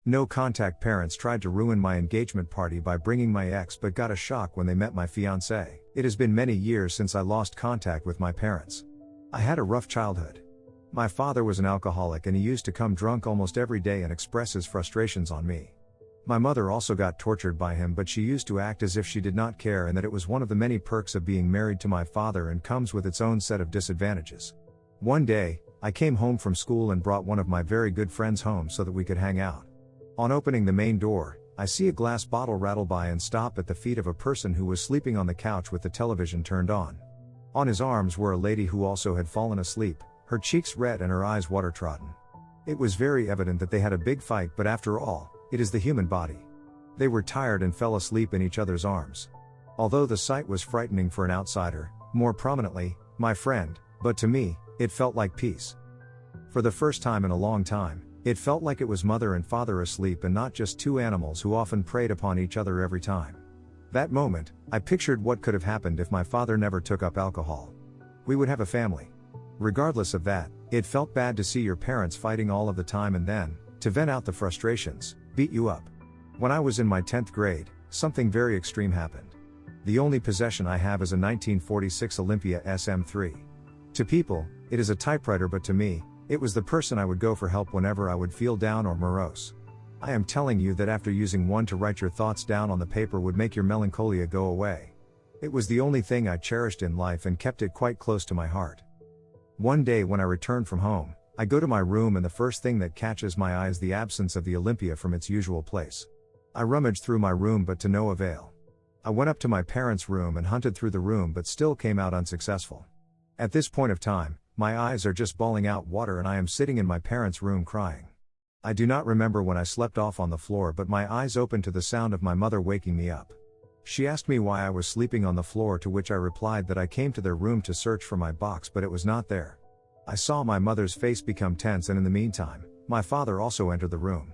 No contact parents tried to ruin my engagement party by bringing my ex but got a shock when they met my fiancé. It has been many years since I lost contact with my parents. I had a rough childhood. My father was an alcoholic and he used to come drunk almost every day and express his frustrations on me. My mother also got tortured by him, but she used to act as if she did not care and that it was one of the many perks of being married to my father and comes with its own set of disadvantages. One day, I came home from school and brought one of my very good friends home so that we could hang out. On opening the main door, I see a glass bottle rattle by and stop at the feet of a person who was sleeping on the couch with the television turned on. On his arms were a lady who also had fallen asleep, her cheeks red and her eyes water-trodden. It was very evident that they had a big fight, but after all, it is the human body. They were tired and fell asleep in each other's arms. Although the sight was frightening for an outsider, more prominently, my friend, but to me, it felt like peace. For the first time in a long time, it felt like it was mother and father asleep and not just two animals who often preyed upon each other every time. That moment, I pictured what could have happened if my father never took up alcohol. We would have a family. Regardless of that, it felt bad to see your parents fighting all of the time and then, to vent out the frustrations, beat you up. When I was in my 10th grade, something very extreme happened. The only possession I have is a 1946 Olympia SM3. To people, it is a typewriter, but to me, it was the person I would go for help whenever I would feel down or morose. I am telling you that after using one to write your thoughts down on the paper would make your melancholia go away. It was the only thing I cherished in life and kept it quite close to my heart. One day when I returned from home, I go to my room and the first thing that catches my eye is the absence of the Olympia from its usual place. I rummaged through my room but to no avail. I went up to my parents' room and hunted through the room but still came out unsuccessful. At this point of time, my eyes are just bawling out water and I am sitting in my parents' room crying. I do not remember when I slept off on the floor, but my eyes opened to the sound of my mother waking me up. She asked me why I was sleeping on the floor, to which I replied that I came to their room to search for my box but it was not there. I saw my mother's face become tense and in the meantime, my father also entered the room.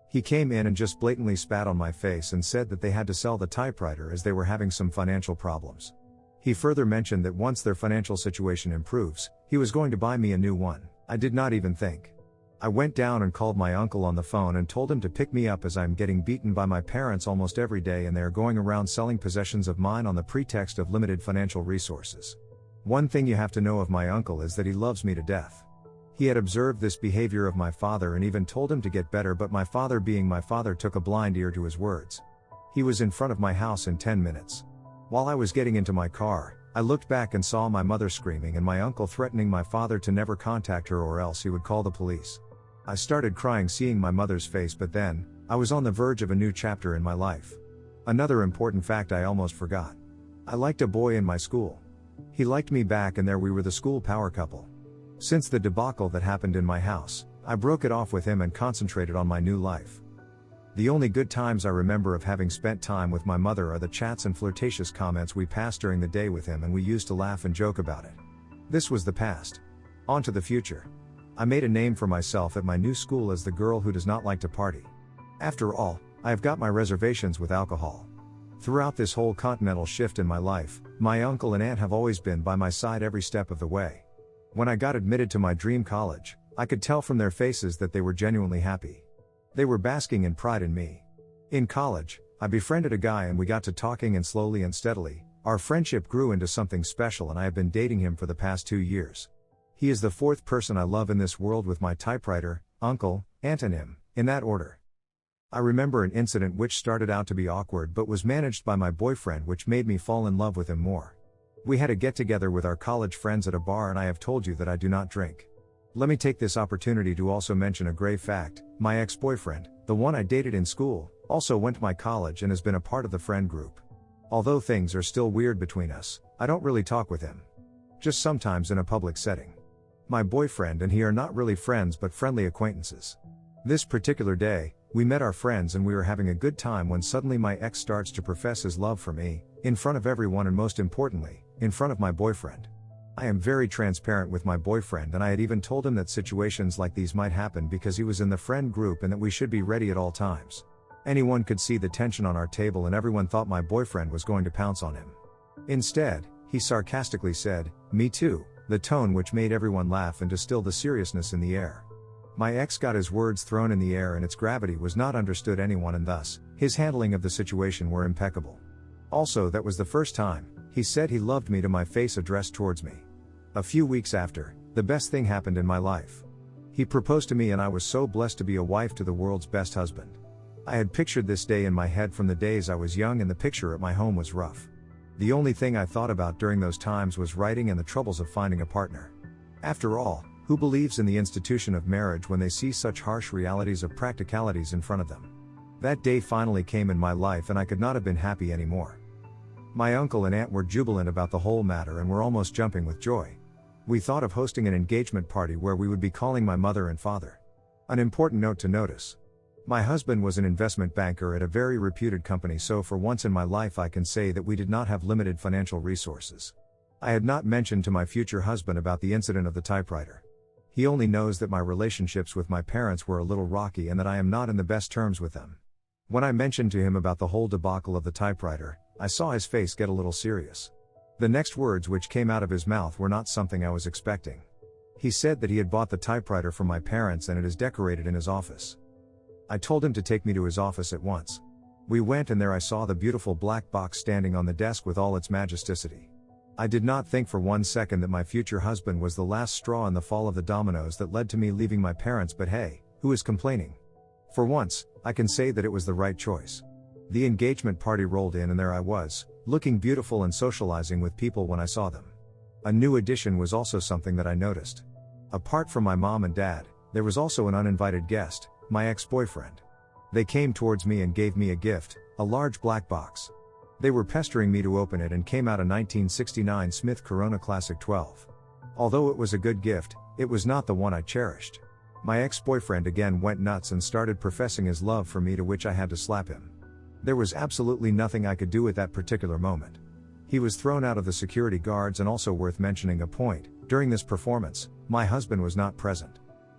He came in and just blatantly spat on my face and said that they had to sell the typewriter as they were having some financial problems. He further mentioned that once their financial situation improves, he was going to buy me a new one. I did not even think. I went down and called my uncle on the phone and told him to pick me up as I'm getting beaten by my parents almost every day and they are going around selling possessions of mine on the pretext of limited financial resources. One thing you have to know of my uncle is that he loves me to death. He had observed this behavior of my father and even told him to get better, but my father, being my father, took a blind ear to his words. He was in front of my house in 10 minutes. While I was getting into my car, I looked back and saw my mother screaming and my uncle threatening my father to never contact her or else he would call the police. I started crying seeing my mother's face, but then, I was on the verge of a new chapter in my life. Another important fact I almost forgot. I liked a boy in my school. He liked me back and there we were the school power couple. Since the debacle that happened in my house, I broke it off with him and concentrated on my new life. The only good times I remember of having spent time with my mother are the chats and flirtatious comments we passed during the day with him, and we used to laugh and joke about it. This was the past. On to the future. I made a name for myself at my new school as the girl who does not like to party. After all, I have got my reservations with alcohol. Throughout this whole continental shift in my life, my uncle and aunt have always been by my side every step of the way. When I got admitted to my dream college, I could tell from their faces that they were genuinely happy. They were basking in pride in me. In college, I befriended a guy and we got to talking, and slowly and steadily, our friendship grew into something special and I have been dating him for the past 2 years. He is the fourth person I love in this world, with my typewriter, uncle, aunt and him, in that order. I remember an incident which started out to be awkward but was managed by my boyfriend, which made me fall in love with him more. We had a get-together with our college friends at a bar and I have told you that I do not drink. Let me take this opportunity to also mention a grave fact. My ex-boyfriend, the one I dated in school, also went to my college and has been a part of the friend group. Although things are still weird between us, I don't really talk with him. Just sometimes in a public setting. My boyfriend and he are not really friends but friendly acquaintances. This particular day, we met our friends and we were having a good time when suddenly my ex starts to profess his love for me, in front of everyone and most importantly, in front of my boyfriend. I am very transparent with my boyfriend and I had even told him that situations like these might happen because he was in the friend group and that we should be ready at all times. Anyone could see the tension on our table and everyone thought my boyfriend was going to pounce on him. Instead, he sarcastically said, "Me too," the tone which made everyone laugh and distill the seriousness in the air. My ex got his words thrown in the air and its gravity was not understood anyone, and thus, his handling of the situation were impeccable. Also, that was the first time he said he loved me to my face addressed towards me. A few weeks after, the best thing happened in my life. He proposed to me and I was so blessed to be a wife to the world's best husband. I had pictured this day in my head from the days I was young, and the picture at my home was rough. The only thing I thought about during those times was writing and the troubles of finding a partner. After all, who believes in the institution of marriage when they see such harsh realities of practicalities in front of them? That day finally came in my life and I could not have been happy anymore. My uncle and aunt were jubilant about the whole matter and were almost jumping with joy. We thought of hosting an engagement party where we would be calling my mother and father. An important note to notice. My husband was an investment banker at a very reputed company, so for once in my life I can say that we did not have limited financial resources. I had not mentioned to my future husband about the incident of the typewriter. He only knows that my relationships with my parents were a little rocky and that I am not in the best terms with them. When I mentioned to him about the whole debacle of the typewriter, I saw his face get a little serious. The next words which came out of his mouth were not something I was expecting. He said that he had bought the typewriter from my parents and it is decorated in his office. I told him to take me to his office at once. We went and there I saw the beautiful black box standing on the desk with all its majesticity. I did not think for one second that my future husband was the last straw in the fall of the dominoes that led to me leaving my parents, but hey, who is complaining? For once, I can say that it was the right choice. The engagement party rolled in and there I was, looking beautiful and socializing with people when I saw them. A new addition was also something that I noticed. Apart from my mom and dad, there was also an uninvited guest, my ex-boyfriend. They came towards me and gave me a gift, a large black box. They were pestering me to open it and came out a 1969 Smith Corona Classic 12. Although it was a good gift, it was not the one I cherished. My ex-boyfriend again went nuts and started professing his love for me, to which I had to slap him. There was absolutely nothing I could do at that particular moment. He was thrown out of the security guards, and also worth mentioning a point, during this performance, my husband was not present.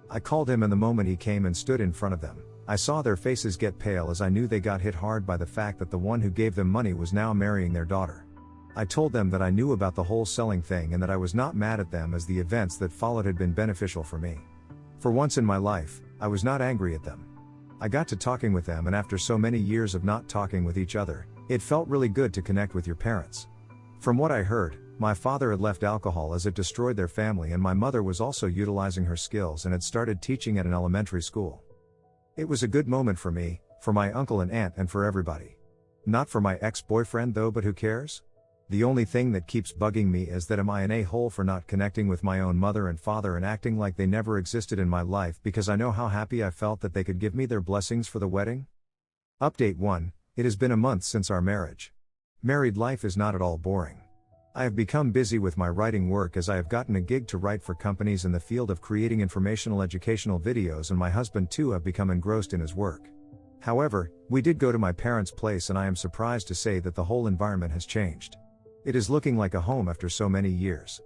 I called him and the moment he came and stood in front of them, I saw their faces get pale as I knew they got hit hard by the fact that the one who gave them money was now marrying their daughter. I told them that I knew about the whole selling thing and that I was not mad at them as the events that followed had been beneficial for me. For once in my life, I was not angry at them. I got to talking with them, and after so many years of not talking with each other, it felt really good to connect with your parents. From what I heard, my father had left alcohol as it destroyed their family, and my mother was also utilizing her skills and had started teaching at an elementary school. It was a good moment for me, for my uncle and aunt, and for everybody. Not for my ex-boyfriend though, but who cares? The only thing that keeps bugging me is that am I an a-hole for not connecting with my own mother and father and acting like they never existed in my life because I know how happy I felt that they could give me their blessings for the wedding? Update 1. It has been a month since our marriage. Married life is not at all boring. I have become busy with my writing work as I have gotten a gig to write for companies in the field of creating informational educational videos, and my husband too have become engrossed in his work. However, we did go to my parents' place and I am surprised to say that the whole environment has changed. It is looking like a home after so many years.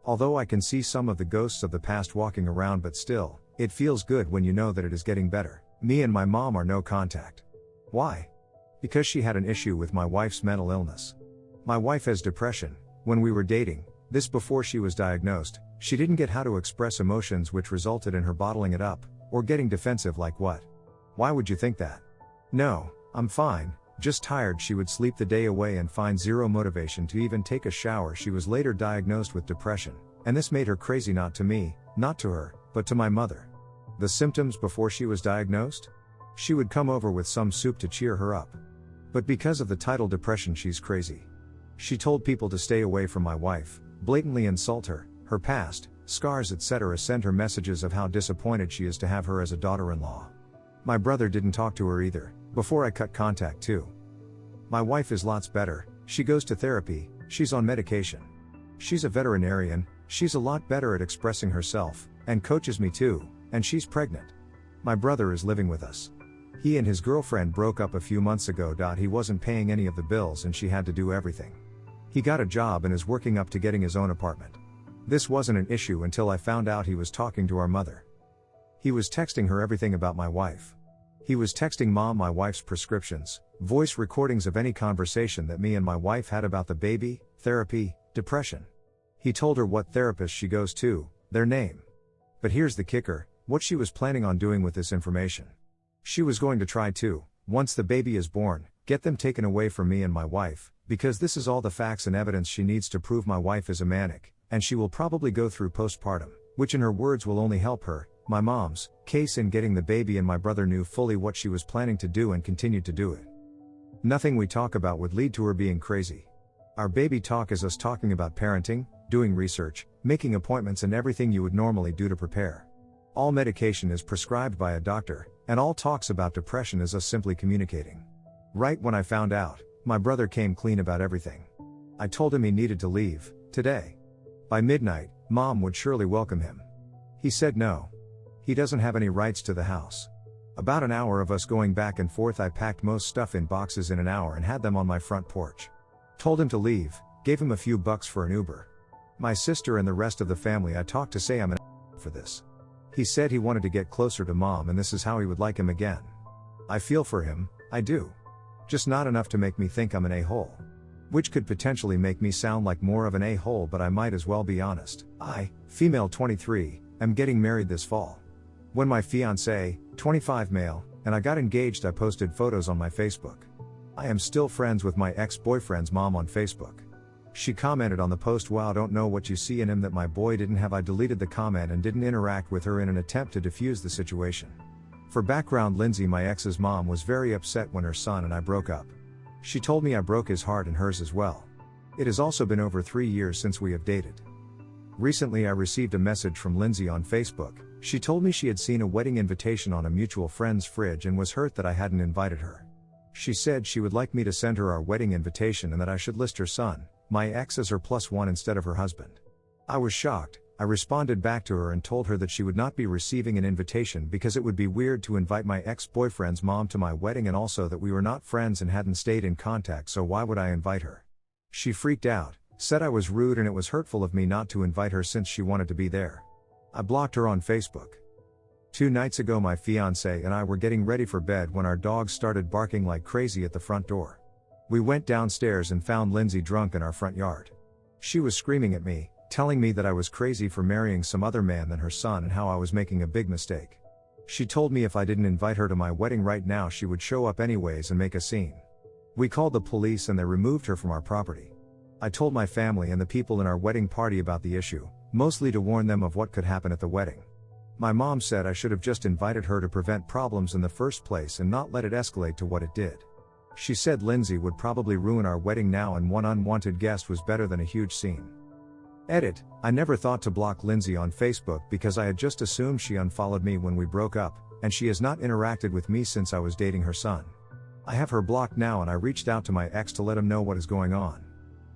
Although I can see some of the ghosts of the past walking around, but still, it feels good when you know that it is getting better. Me and my mom are no contact. Why? Because she had an issue with my wife's mental illness. My wife has depression. When we were dating, this before she was diagnosed, she didn't get how to express emotions, which resulted in her bottling it up, or getting defensive. Like what? Why would you think that? No, I'm fine, just tired. She would sleep the day away and find zero motivation to even take a shower. She was later diagnosed with depression, and this made her crazy, not to me, not to her, but to my mother. The symptoms before she was diagnosed? She would come over with some soup to cheer her up. But because of the title depression, she's crazy. She told people to stay away from my wife, blatantly insult her, her past, scars, etc. Send her messages of how disappointed she is to have her as a daughter-in-law. My brother didn't talk to her either, before I cut contact too. My wife is lots better, she goes to therapy, she's on medication. She's a veterinarian, she's a lot better at expressing herself, and coaches me too, and she's pregnant. My brother is living with us. He and his girlfriend broke up a few months ago. He wasn't paying any of the bills and she had to do everything. He got a job and is working up to getting his own apartment. This wasn't an issue until I found out he was talking to our mother. He was texting her everything about my wife. He was texting Mom my wife's prescriptions, voice recordings of any conversation that me and my wife had about the baby, therapy, depression. He told her what therapist she goes to, their name. But here's the kicker, what she was planning on doing with this information. She was going to try to, once the baby is born, get them taken away from me and my wife, because this is all the facts and evidence she needs to prove my wife is a manic, and she will probably go through postpartum, which in her words will only help her, my mom's, case in getting the baby, and my brother knew fully what she was planning to do and continued to do it. Nothing we talk about would lead to her being crazy. Our baby talk is us talking about parenting, doing research, making appointments, and everything you would normally do to prepare. All medication is prescribed by a doctor, and all talks about depression is us simply communicating. Right when I found out, my brother came clean about everything. I told him he needed to leave, today. By midnight, Mom would surely welcome him. He said no. He doesn't have any rights to the house. About an hour of us going back and forth, I packed most stuff in boxes in an hour and had them on my front porch. Told him to leave, gave him a few bucks for an Uber. My sister and the rest of the family I talked to say I'm an for this. He said he wanted to get closer to Mom and this is how he would like him again. I feel for him, I do. Just not enough to make me think I'm an a-hole. Which could potentially make me sound like more of an a-hole, but I might as well be honest. I, female 23, am getting married this fall. When my fiancé, 25 male, and I got engaged, I posted photos on my Facebook. I am still friends with my ex-boyfriend's mom on Facebook. She commented on the post, "Wow, don't know what you see in him that my boy didn't have." I deleted the comment and didn't interact with her in an attempt to defuse the situation. For background, Lindsay, my ex's mom, was very upset when her son and I broke up. She told me I broke his heart and hers as well. It has also been over 3 years since we have dated. Recently I received a message from Lindsay on Facebook. She told me she had seen a wedding invitation on a mutual friend's fridge and was hurt that I hadn't invited her. She said she would like me to send her our wedding invitation and that I should list her son, my ex, as her +1 instead of her husband. I was shocked. I responded back to her and told her that she would not be receiving an invitation because it would be weird to invite my ex-boyfriend's mom to my wedding, and also that we were not friends and hadn't stayed in contact, so why would I invite her? She freaked out, said I was rude and it was hurtful of me not to invite her since she wanted to be there. I blocked her on Facebook. 2 nights ago my fiancé and I were getting ready for bed when our dogs started barking like crazy at the front door. We went downstairs and found Lindsay drunk in our front yard. She was screaming at me, telling me that I was crazy for marrying some other man than her son and how I was making a big mistake. She told me if I didn't invite her to my wedding right now she would show up anyways and make a scene. We called the police and they removed her from our property. I told my family and the people in our wedding party about the issue, mostly to warn them of what could happen at the wedding. My mom said I should have just invited her to prevent problems in the first place and not let it escalate to what it did. She said Lindsay would probably ruin our wedding now and one unwanted guest was better than a huge scene. Edit, I never thought to block Lindsay on Facebook because I had just assumed she unfollowed me when we broke up, and she has not interacted with me since I was dating her son. I have her blocked now and I reached out to my ex to let him know what is going on.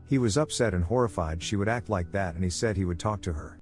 He was upset and horrified she would act like that and he said he would talk to her.